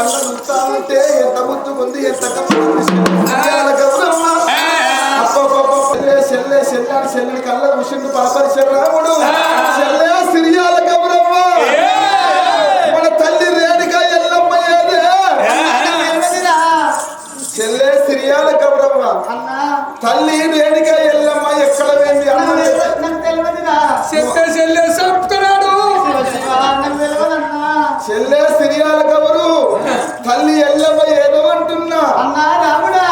కళ్ళ చూస్తా ఉంటే ఎంత ముద్దుకుంది ఎంత గౌరమ్మ చెల్లె చెల్లాడు చెల్లెని కళ్ళ విషయం పలపరిచారు రాముడు చెల్లె సిరియాల గౌరమ్మ మన తల్లి రేణుక ఎల్లమ్మ ఏదే చెల్లె సిరియాల గౌరమ్మ తల్లి రేణుక ఎల్లమ్మ ఎక్కడ వేంది చెల్లె చెప్తున్నాడు చెల్లె సిరియాల గౌరు తల్లి ఎల్లమ్మ ఏదో అంటున్నా అన్నా రాముడా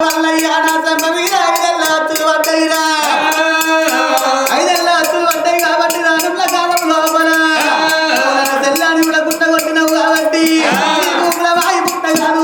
మల్లయ్య నా సమ్మ మీద 5 ఏళ్ళ అచ్చులు పడ్డాయిరా 5 ఏళ్ళ అచ్చులు పడ్డాయి కాబట్టి రానుల కాలం లోపల తెల్లాని కూడా గుట్ట కొట్టినవు కాబట్టి వాయి పుట్ట కాదు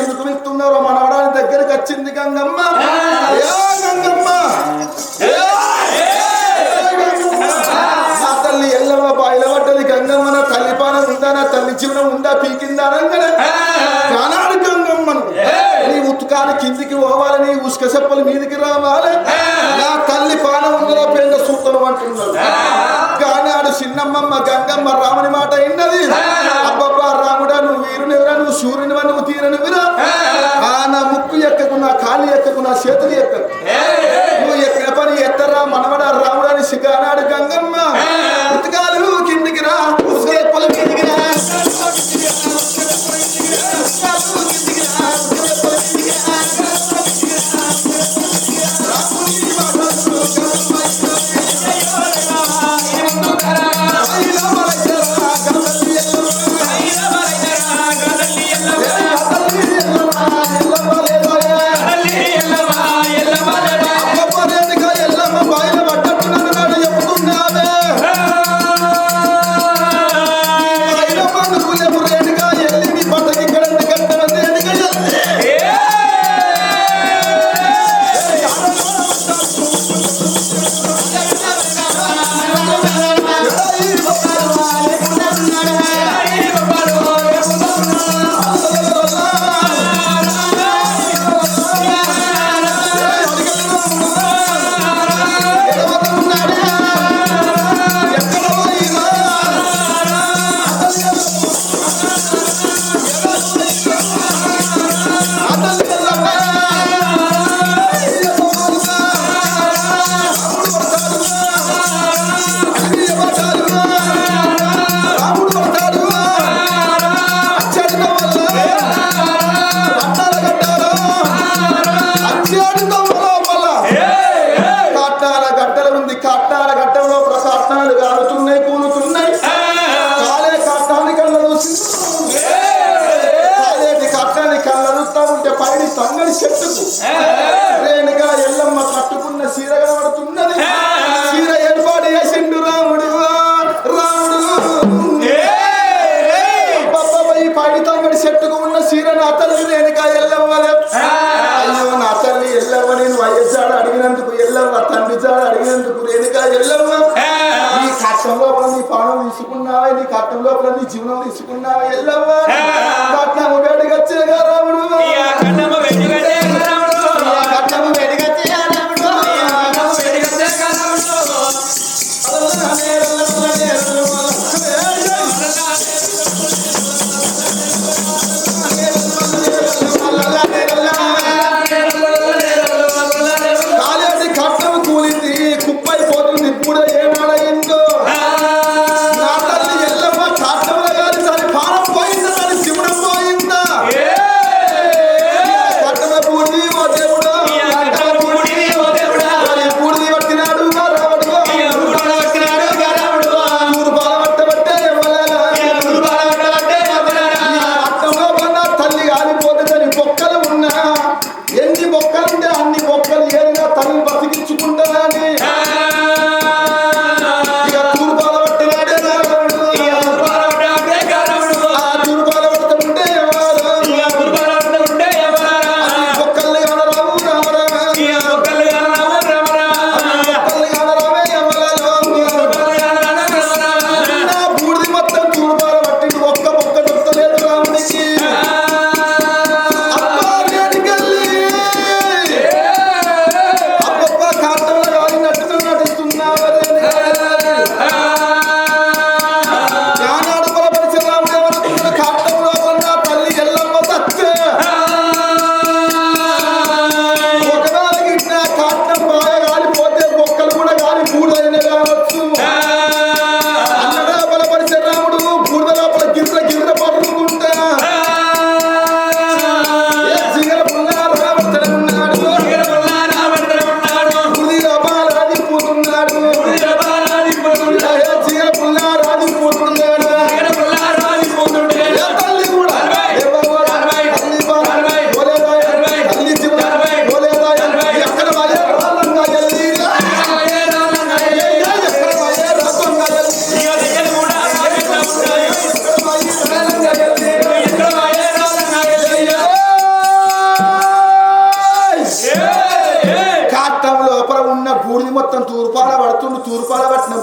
ఎందుకు వెళ్తున్నారో మనవడాని దగ్గరికి వచ్చింది గంగమ్మ. ఏ గంగమ్మ, నా తల్లి ఎల్లమ్మ బాయిల పడ్డది గంగమ్మ. నా తల్లి పానం ఉందా, నా తల్లి జీవనం ఉందా పీకిందా అనగానే కానాడు గంగమ్మను నీ ఉత్తుకాలు కిందికి పోవాలి, నీ ఉసుక చెప్పలు మీదికి రావాలి, నా తల్లి పానం ఉన్నదో పెండ సూతను అంటున్నాడు. కానాడు చిన్నమ్మమ్మ గంగమ్మ రాముని మాట విన్నది. అబ్బబ్బా రాముడా, నువ్వు వీరునివిరా, నువ్వు సూర్యునివా, నువ్వు తీరనివిరా. నా ముక్కు ఎక్కకు, నా కాళ్ళు ఎక్కకు, నా చేతులు ఎక్కకు, నువ్వు ఎక్కిన పని ఎత్తరా మనవడా రాముడా అని సిగానాడు గంగమ్మ. ఉతకాలు కిందికి రా, ఉసుక చెప్పల మీదికి రా, రేణుగా ఎల్లమ్మ కట్టుకున్న చీర కనబడుతున్నది. చీర ఏర్పాటు చేసిండు రాముడు. ఈ పైడి తంగడి చెట్టుకు ఉన్న చీర నా తల్లి రేణుగా ఎల్లమ్మలే. అయ్యో నా తల్లి ఎల్లమ్మ, నేను వయస్సాడు అడిగినందుకు ఎల్లమ్మ, తండ్రి జాడు అడిగినందుకు రేణుగా ఎల్లమ్మ. నీ కట్టం లోపల నీ పానం తీసుకున్నావా, నీ కట్టం లోపల నీ జీవనం తీసుకున్నావా ఎల్లమ్మ. కట్నము వేడిగచ్చేగా రాముడు, శివుడు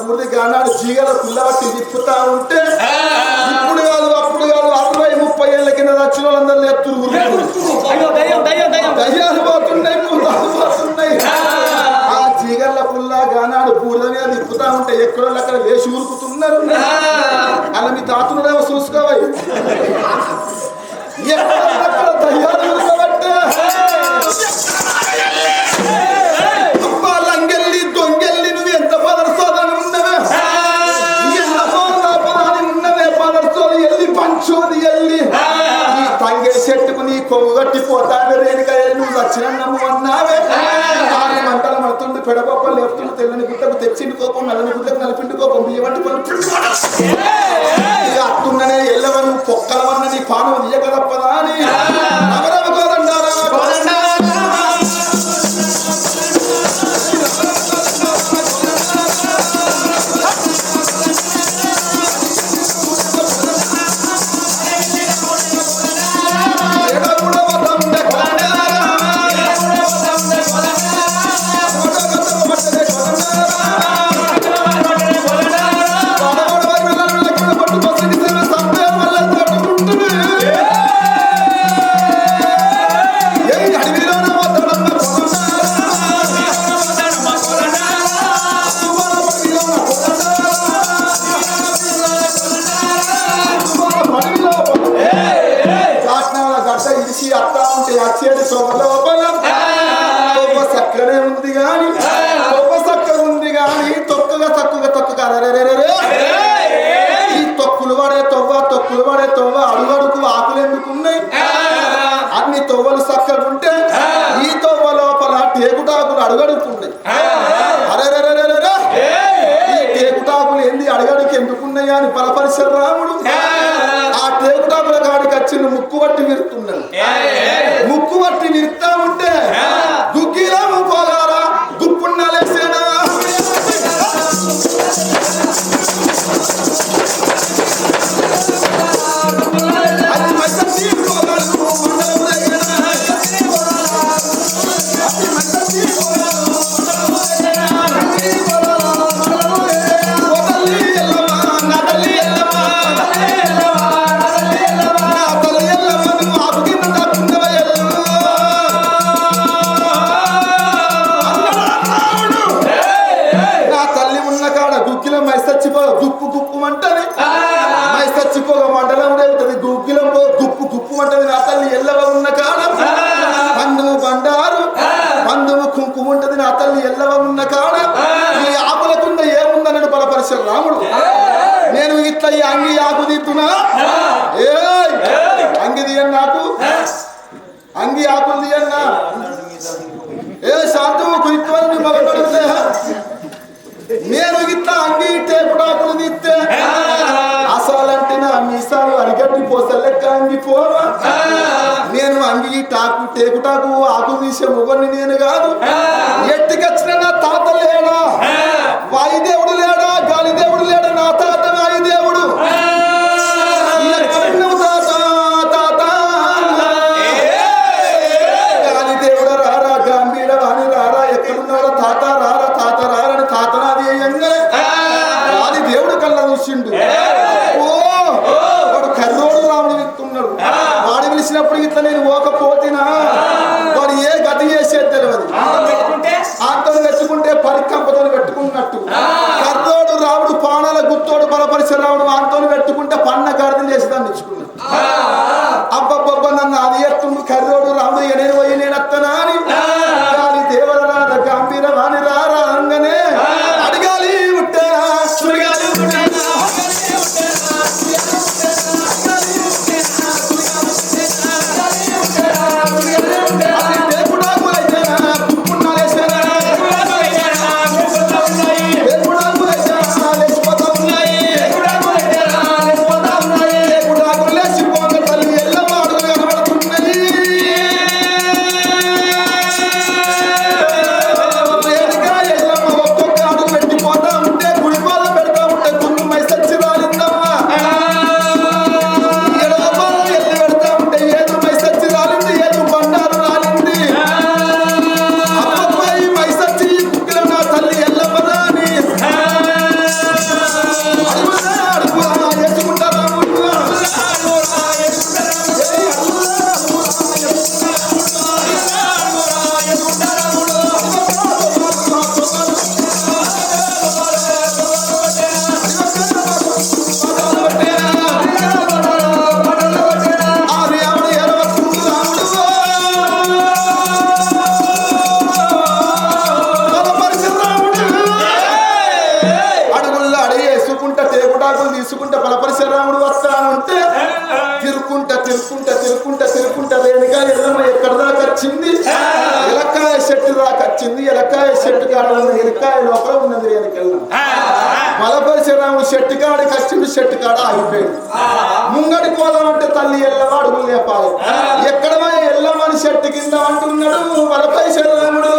పూర్తి గానాడు చీగల పుల్లబట్టి తిప్పుతా ఉంటే ఇప్పుడు కాదు అప్పుడు కాదు 60-30 ఏళ్ళ కింద వచ్చిన వాళ్ళందరూ ఎత్తురు దయ్యాలు పోతున్నాయి పూతాలు పోతున్నాయి. ఆ చీగల పుల్ల గానాడు పూర్ల మీద తిప్పుతా ఉంటే ఎక్కడో అక్కడ వేసి ఊరుకుతున్నారు. అలా మీ తాతుడేమో చూసుకోవాలి ఎక్కడ దయ్యాలు ఉరకబట్టే అబ్బా లంగెల్లి దొంగెల్లి నువ్వు ఎంత పదర్శోదని ఉన్నవే ఉన్నవే పదర్శోని ఎల్లి పంచోది ఎల్లి ఈ తంగెడి చెట్టుకు నీ కొవ్వు కట్టిపోతావే రేణుగా నువ్వు వచ్చిన నమ్ము అన్నావే మంటలు మడుతుండు పెడబొప్పలు లేపుతుండు తెల్లని గుట్టకు తెచ్చిండు కోపం నల్లని గుట్టకు నలిపిండు కోపం బియ్యమంటి అత్తున్ననే ఎల్లవను పొక్కలవన్న నీ పానం తీయక తప్పదా అని చక్కనే ఉంది గాని చక్కగా ఉంది గాని తొక్కుగా ఈ తొక్కులు పడే తొవ్వ అడుగడుకు ఆకులు ఎందుకున్నాయి అన్ని తొవ్వలు చక్కగా ఉంటే ఈ తొవ్వ లోపల టేకుటాకులు అడుగడుకున్నాయి. ఈ టేకుటాకులు ఏంది అడుగడుకు ఎందుకున్నాయి అని బలపరిచారు రాముడు. ఆ టేకుటాకుల కాడికి వచ్చి ముక్కు పట్టి విరుతున్నాడు. ముక్కు పట్టి విరుతా ఉంటే దుగ్గిరాము పోలారా గుప్పున్నలేసేనా గుప్పు గుప్పు మంటది మై చచ్చిపోగా మండలం రేగుతుంది గుగ్గిలం గుప్పు గుప్పు మంటది. నా తల్లి ఎల్లవ ఉన్న కాడ పందుము బండారు పందుము కుంకుమ ఉంటది. నా తల్లి ఎల్లవ ఉన్న కాడ ఈ ఆకులకుండ ఏముందన్నాడు బలపరిచారు రాముడు. నేను ఇట్లా ఈ అంగి ఆకు తీస్తున్నా అంగి తీయను నాకు అంగి ఆకులు తీయన్నా శాంతము కుయిత్వాన్ని మొదలుపెడితే నేను ఇట్లా అంగి టేపుటాకులు తీస్తే అసలంటే నా మీసాలు అరిగడ్డి పోసలు లెక్క అంగిపోవా. నేను అంగి టాకు టేకుటాకు ఆకు తీసే మొగని నేను కాదు. ఎట్టికొచ్చిన నా తాత లేడా వాయుదేవుడు లేడా గాలిదేవుడు లేడా నా తాత వాయుదేవుడు గాలిదేవుడు రారా గంభీర వాణి రారా ఎక్కడున్నాడో తాత రారా తాత రారని తాతనాది వాడి దేవుడు కళ్ళ చూసిండు. వాడు కర్రోడు రాముడు విత్తున్నాడు. వాడు పిలిచినప్పుడు ఇట్లా నేను పోకపోతినా వాడు ఏ గతి చేసేది తెలియదు. ఆతో పెట్టుకుంటే పరికంపతో పెట్టుకున్నట్టు కర్రోడు రాముడు పానాల గుత్తోడు బలపరిచే రాముడు ఆతో పెట్టుకుంటే పన్న గాడిదలు చేసి దాన్ని ఇచ్చుకున్నాడు. అబ్బబ్బబ్బ నన్ను అది ఎత్తుండు కర్రోడు రాముడు నేను పోయి నేను అత్తనా అని గాలి దేవర రారా గంభీర వాణి రారా అంగనే అడగాలి ఉంటారా సుడిగాలి రాముడు వస్తా ఉంటే తిరుక్కుంటా రేణుక ఎల్లమ్మ ఎక్కడ దాకా వచ్చింది ఎలక్కాయ చెట్టు దాకా వచ్చింది ఎలక్కాయ చెట్టు కాడ ఉన్న ఎలక్కాయ లోపల ఉన్నది రేణుక బలపరిశరాముడు చెట్టు కాడికి వచ్చింది చెట్టు కాడ ఆగిపోయింది ముంగడి పోదామంటే తల్లి ఎల్లమ్మ అడుగులు లేపాలి ఎక్కడ ఎల్లమ్మని చెట్టు కింద అంటున్నాడు బలపరిశరాముడు